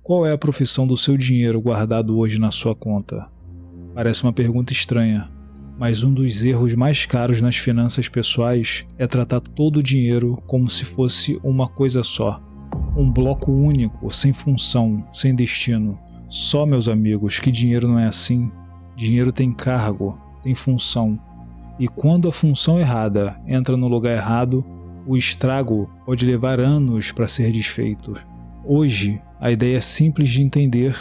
Qual é a profissão do seu dinheiro guardado hoje na sua conta? Parece uma pergunta estranha, mas um dos erros mais caros nas finanças pessoais é tratar todo o dinheiro como se fosse uma coisa só. Um bloco único, sem função, sem destino. Só, meus amigos, que dinheiro não é assim. Dinheiro tem cargo, tem função. E quando a função errada entra no lugar errado, o estrago pode levar anos para ser desfeito. Hoje, a ideia é simples de entender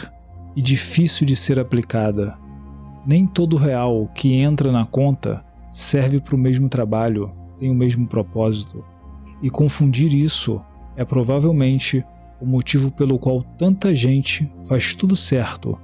e difícil de ser aplicada. Nem todo real que entra na conta serve para o mesmo trabalho, tem o mesmo propósito. E confundir isso é provavelmente o motivo pelo qual tanta gente faz tudo certo,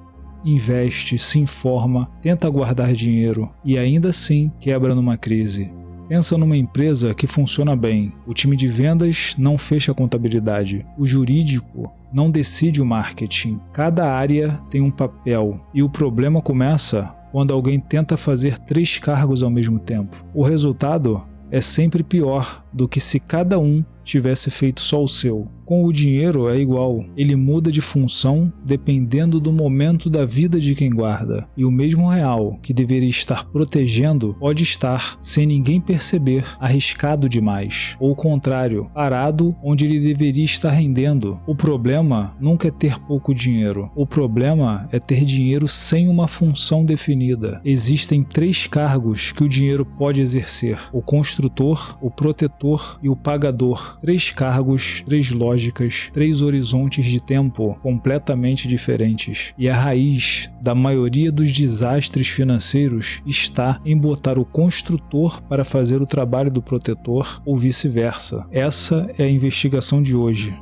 investe, se informa, tenta guardar dinheiro e ainda assim quebra numa crise. Pensa numa empresa que funciona bem, o time de vendas não fecha a contabilidade, o jurídico não decide o marketing, cada área tem um papel e o problema começa quando alguém tenta fazer 3 cargos ao mesmo tempo. O resultado é sempre pior do que se cada um tivesse feito só o seu. Com o dinheiro é igual, ele muda de função dependendo do momento da vida de quem guarda, e o mesmo real que deveria estar protegendo pode estar, sem ninguém perceber, arriscado demais, ou o contrário, parado onde ele deveria estar rendendo. O problema nunca é ter pouco dinheiro, o problema é ter dinheiro sem uma função definida. Existem 3 cargos que o dinheiro pode exercer: o construtor, o protetor e o pagador. 3 cargos, 3 lógicas, 3 horizontes de tempo completamente diferentes. E a raiz da maioria dos desastres financeiros está em botar o construtor para fazer o trabalho do protetor ou vice-versa. Essa é a investigação de hoje.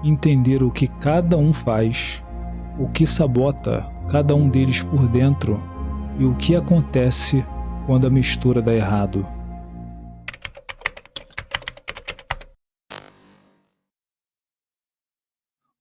Entender o que cada um faz, o que sabota cada um deles por dentro e o que acontece quando a mistura dá errado.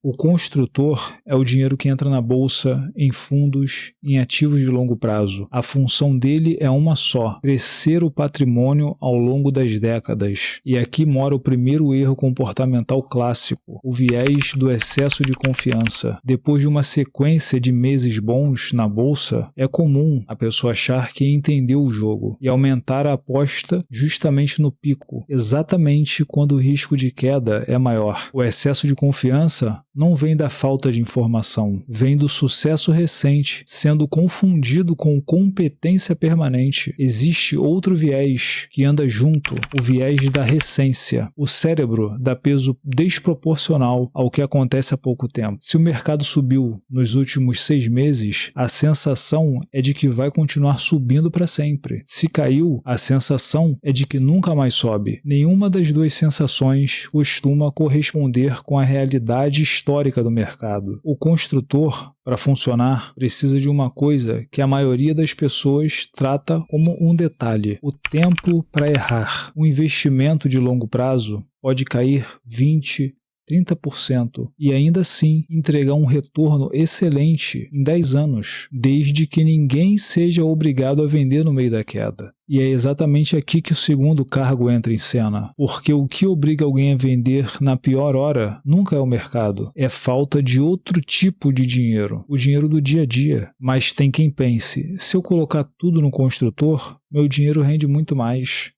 O construtor é o dinheiro que entra na bolsa, em fundos, em ativos de longo prazo. A função dele é uma só: crescer o patrimônio ao longo das décadas. E aqui mora o primeiro erro comportamental clássico, o viés do excesso de confiança. Depois de uma sequência de meses bons na bolsa, é comum a pessoa achar que entendeu o jogo e aumentar a aposta justamente no pico, exatamente quando o risco de queda é maior. O excesso de confiança não vem da falta de informação, vem do sucesso recente sendo confundido com competência permanente. Existe outro viés que anda junto, o viés da recência. O cérebro dá peso desproporcional ao que acontece há pouco tempo. Se o mercado subiu nos últimos 6 meses, a sensação é de que vai continuar subindo para sempre. Se caiu, a sensação é de que nunca mais sobe. Nenhuma das 2 sensações costuma corresponder com a realidade histórica do mercado. O construtor, para funcionar, precisa de uma coisa que a maioria das pessoas trata como um detalhe: o tempo para errar. Um investimento de longo prazo pode cair 20%, 30% e ainda assim entregar um retorno excelente em 10 anos, desde que ninguém seja obrigado a vender no meio da queda. E é exatamente aqui que o segundo cargo entra em cena, porque o que obriga alguém a vender na pior hora nunca é o mercado, é falta de outro tipo de dinheiro, o dinheiro do dia a dia. Mas tem quem pense: se eu colocar tudo no construtor, meu dinheiro rende muito mais.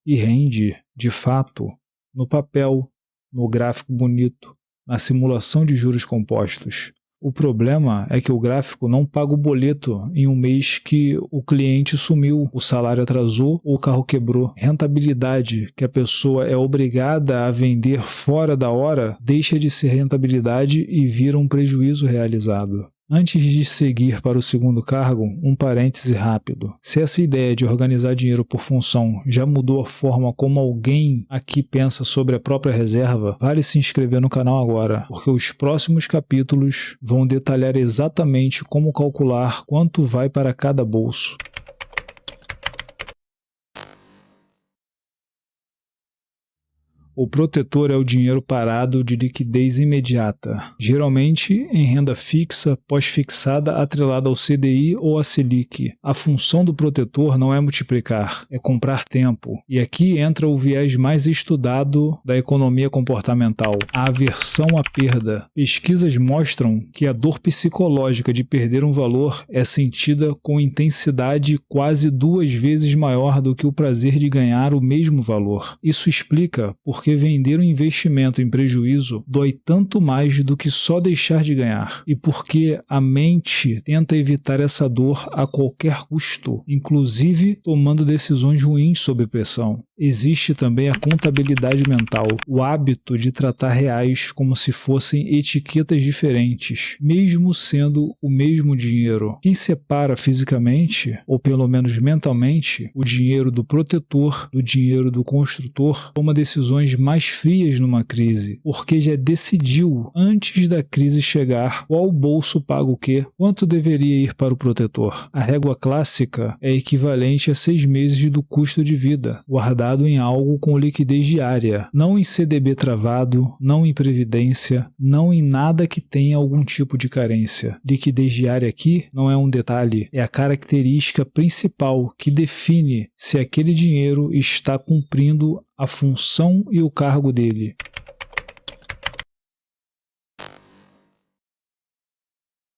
E rende, de fato, no papel, no gráfico bonito, na simulação de juros compostos. O problema é que o gráfico não paga o boleto em um mês que o cliente sumiu, o salário atrasou ou o carro quebrou. Rentabilidade que a pessoa é obrigada a vender fora da hora deixa de ser rentabilidade e vira um prejuízo realizado. Antes de seguir para o segundo cargo, um parêntese rápido. Se essa ideia de organizar dinheiro por função já mudou a forma como alguém aqui pensa sobre a própria reserva, vale se inscrever no canal agora, porque os próximos capítulos vão detalhar exatamente como calcular quanto vai para cada bolso. O protetor é o dinheiro parado de liquidez imediata, geralmente em renda fixa, pós-fixada atrelada ao CDI ou à Selic. A função do protetor não é multiplicar, é comprar tempo. E aqui entra o viés mais estudado da economia comportamental, a aversão à perda. Pesquisas mostram que a dor psicológica de perder um valor é sentida com intensidade quase 2 vezes maior do que o prazer de ganhar o mesmo valor. Isso explica por que vender um investimento em prejuízo dói tanto mais do que só deixar de ganhar, e porque a mente tenta evitar essa dor a qualquer custo, inclusive tomando decisões ruins sob pressão. Existe também a contabilidade mental, o hábito de tratar reais como se fossem etiquetas diferentes, mesmo sendo o mesmo dinheiro. Quem separa fisicamente, ou pelo menos mentalmente, o dinheiro do protetor do dinheiro do construtor, toma decisões mais frias numa crise, porque já decidiu antes da crise chegar qual bolso paga o quê, quanto deveria ir para o protetor. A régua clássica é equivalente a 6 meses do custo de vida, guardado em algo com liquidez diária, não em CDB travado, não em previdência, não em nada que tenha algum tipo de carência. Liquidez diária aqui não é um detalhe, é a característica principal que define se aquele dinheiro está cumprindo a função e o cargo dele.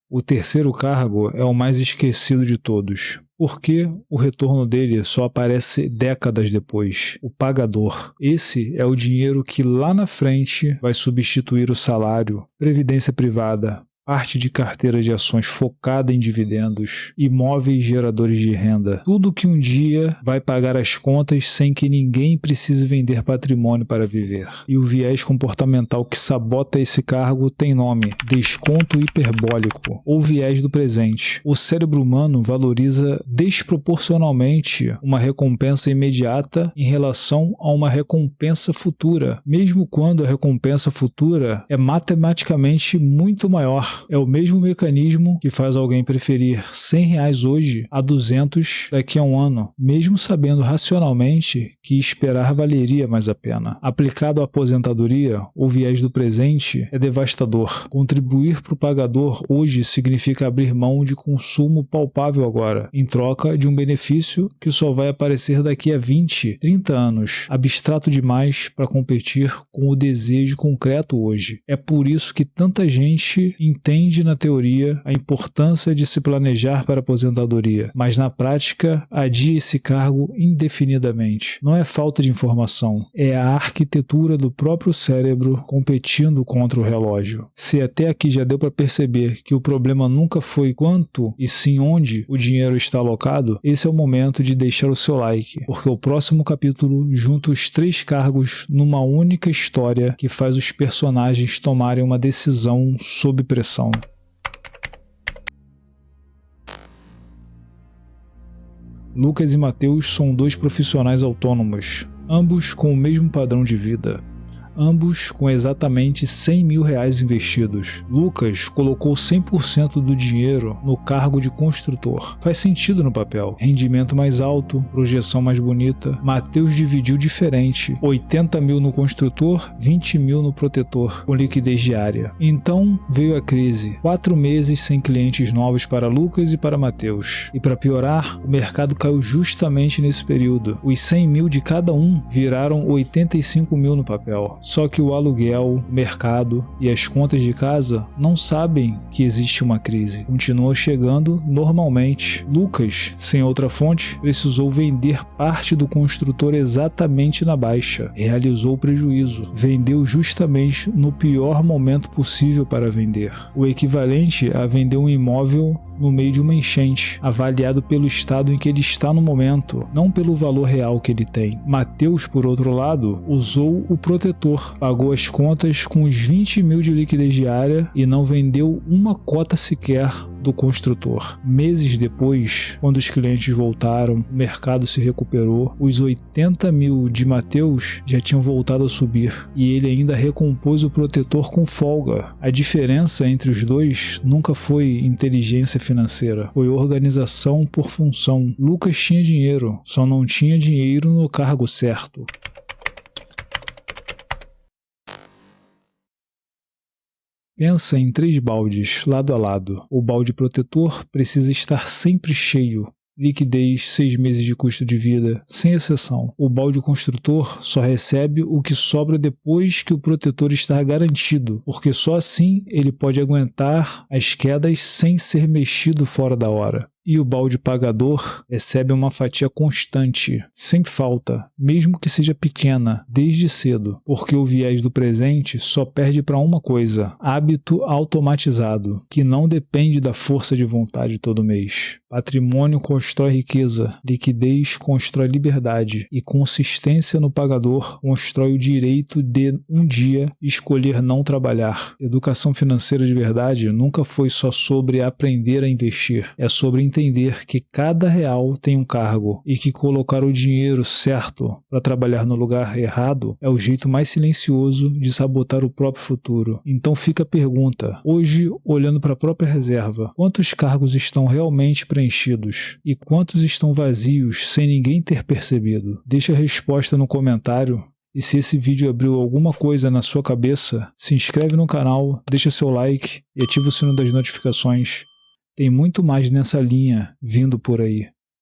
O terceiro cargo é o mais esquecido de todos, porque o retorno dele só aparece décadas depois, o pagador. Esse é o dinheiro que lá na frente vai substituir o salário, previdência privada, parte de carteira de ações focada em dividendos, imóveis geradores de renda, tudo que um dia vai pagar as contas sem que ninguém precise vender patrimônio para viver. E o viés comportamental que sabota esse cargo tem nome: desconto hiperbólico, ou viés do presente. O cérebro humano valoriza desproporcionalmente uma recompensa imediata em relação a uma recompensa futura, mesmo quando a recompensa futura é matematicamente muito maior. É o mesmo mecanismo que faz alguém preferir R$100 hoje a 200 daqui a um ano, mesmo sabendo racionalmente que esperar valeria mais a pena. Aplicado à aposentadoria, o viés do presente é devastador. Contribuir para o pagador hoje significa abrir mão de consumo palpável agora, em troca de um benefício que só vai aparecer daqui a 20, 30 anos, abstrato demais para competir com o desejo concreto hoje. É por isso que tanta gente entende na teoria a importância de se planejar para a aposentadoria, mas na prática adia esse cargo indefinidamente. Não é falta de informação, é a arquitetura do próprio cérebro competindo contra o relógio. Se até aqui já deu para perceber que o problema nunca foi quanto e sim onde o dinheiro está alocado, esse é o momento de deixar o seu like, porque o próximo capítulo junta os 3 cargos numa única história que faz os personagens tomarem uma decisão sob pressão. Lucas e Mateus são 2 profissionais autônomos, ambos com o mesmo padrão de vida. Ambos com exatamente R$100 mil investidos. Lucas colocou 100% do dinheiro no cargo de construtor. Faz sentido no papel. Rendimento mais alto, projeção mais bonita. Mateus dividiu diferente. 80 mil no construtor, 20 mil no protetor, com liquidez diária. Então veio a crise. 4 meses sem clientes novos para Lucas e para Mateus. E para piorar, o mercado caiu justamente nesse período. Os 100 mil de cada um viraram 85 mil no papel. Só que o aluguel, o mercado e as contas de casa não sabem que existe uma crise. Continuam chegando normalmente. Lucas, sem outra fonte, precisou vender parte do construtor exatamente na baixa. Realizou prejuízo. Vendeu justamente no pior momento possível para vender. O equivalente a vender um imóvel no meio de uma enchente, avaliado pelo estado em que ele está no momento, não pelo valor real que ele tem. Mateus, por outro lado, usou o protetor, pagou as contas com os 20 mil de liquidez diária e não vendeu uma cota sequer do construtor. Meses depois, quando os clientes voltaram, o mercado se recuperou, os 80 mil de Mateus já tinham voltado a subir e ele ainda recompôs o protetor com folga. A diferença entre os dois nunca foi inteligência financeira, foi organização por função. Lucas tinha dinheiro, só não tinha dinheiro no cargo certo. Pensa em 3 baldes, lado a lado. O balde protetor precisa estar sempre cheio. Liquidez, 6 meses de custo de vida, sem exceção. O balde construtor só recebe o que sobra depois que o protetor está garantido, porque só assim ele pode aguentar as quedas sem ser mexido fora da hora. E o balde pagador recebe uma fatia constante, sem falta, mesmo que seja pequena, desde cedo, porque o viés do presente só perde para uma coisa: hábito automatizado, que não depende da força de vontade todo mês. Patrimônio constrói riqueza, liquidez constrói liberdade e consistência no pagador constrói o direito de um dia escolher não trabalhar. Educação financeira de verdade nunca foi só sobre aprender a investir, é sobre entender que cada real tem um cargo e que colocar o dinheiro certo para trabalhar no lugar errado é o jeito mais silencioso de sabotar o próprio futuro. Então fica a pergunta, hoje olhando para a própria reserva, quantos cargos estão realmente preenchidos e quantos estão vazios sem ninguém ter percebido? Deixa a resposta no comentário. E se esse vídeo abriu alguma coisa na sua cabeça, se inscreve no canal, deixa seu like e ativa o sino das notificações. Tem muito mais nessa linha vindo por aí.